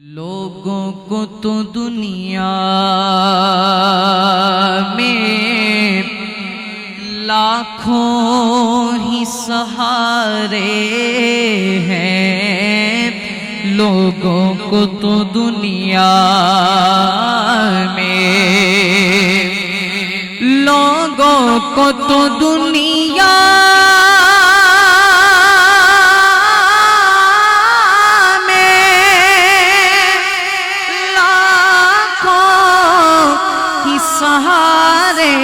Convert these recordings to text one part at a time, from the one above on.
لوگوں کو تو دنیا میں لاکھوں ہی سہارے ہیں، لوگوں کو تو دنیا میں، لوگوں کو تو دنیا سہارے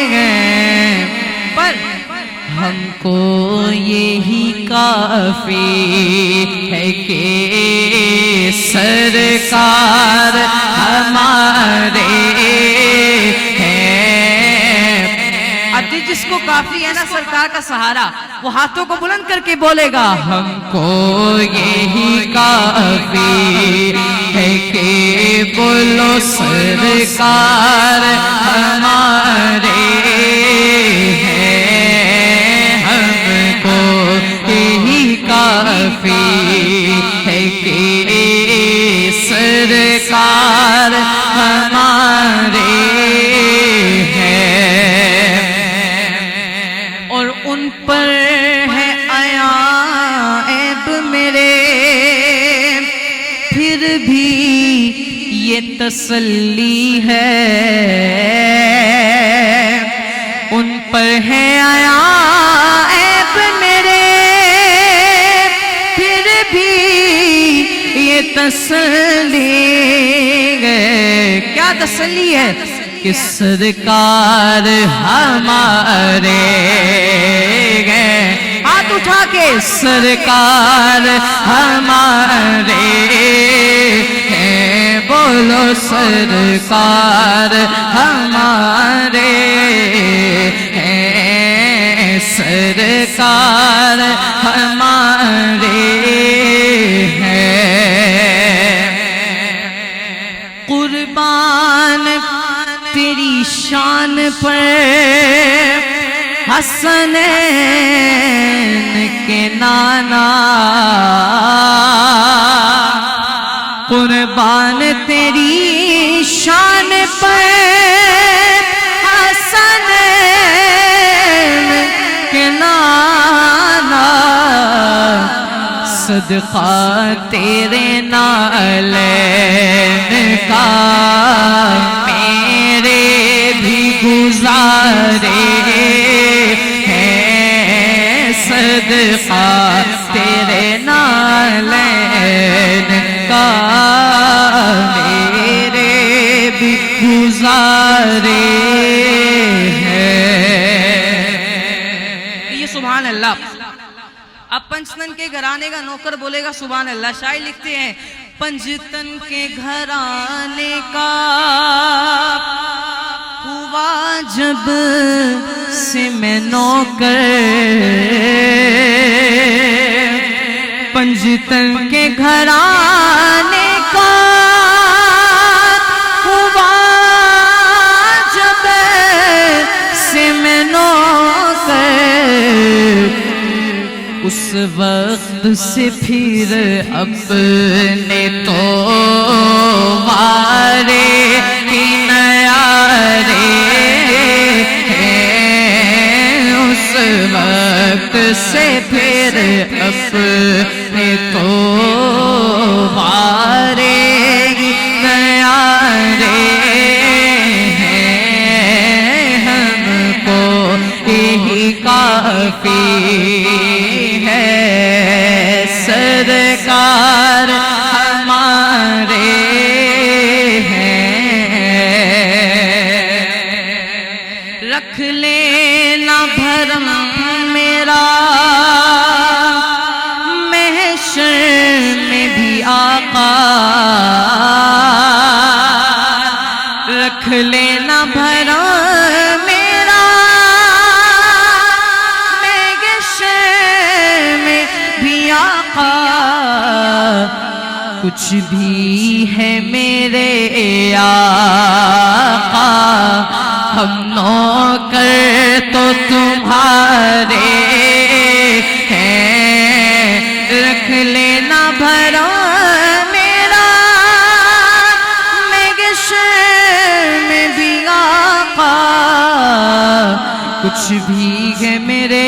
ہیں، پر ہم کو یہی کافی ہے کہ سرکار ہمارے ہیں۔ اب جس کو کافی ہے نا سرکار کا سہارا، وہ ہاتھوں کو بلند کر کے بولے گا ہم کو یہی کافی ہے کہ بولو سرکار ہمارے ہیں، ہم کو یہی کافی ہے کہ سرکار ہمارے ہیں، اور ان پر ہے آیا عیب میرے، پھر بھی یہ تسلی ہے، ان پر ہے آیا عیب میرے، پھر بھی یہ تسلی ہے۔ کیا تسلی ہے؟ کہ سرکار ہمارے ہیں، ہاتھ اٹھا کے سرکار ہمارے ہیں، بولو سرکار ہمارے ہیں، سرکار ہمارے ہیں۔ قربان تیری شان پر حسنین کے نانا، قربان تیری شان پر حسنین کے نانا، صدقہ تیرے نالین کا میرے بھی گزارے ہیں، صدقہ تیرے نالین کا میرے بھی گزارے ہیں۔ یہ سبحان اللہ۔ اب پنجتن کے گھرانے کا نوکر بولے گا سبحان اللہ۔ شاعر لکھتے ہیں پنجتن کے گھرانے کا ہوا جب سے میں نوکر، پنجتن کے گھرانے کا ہوا جب سے میں نوکر، اس وقت سے پھر اپنے تو وارے کی نیارے ہیں، اس وقت سے پھر اپنے تو وارے کی نیارے ہیں، ہم کو یہی کافی ہے، سرکار ہمارے ہیں۔ رکھ لینا بھرم میرا محشر میں بھی آقا، رکھ لینا بھرم میرا محشر میں بھی آقا، کچھ بھی ہے میرے آقا، ہم نوکر تو تمہارے ہیں، رکھ لینا بھرم میرا کچھ بھی ہے میرے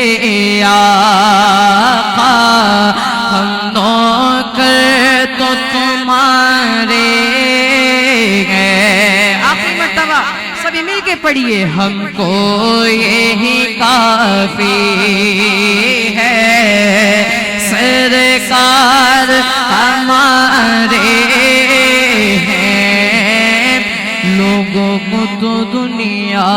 آقا، ہم نوکر تو تمہارے ہیں۔ آخری مرتبہ سبھی مل کے پڑھیے، ہم کو یہی کافی ہے، سرکار ہمارے ہیں، لوگوں کو تو دنیا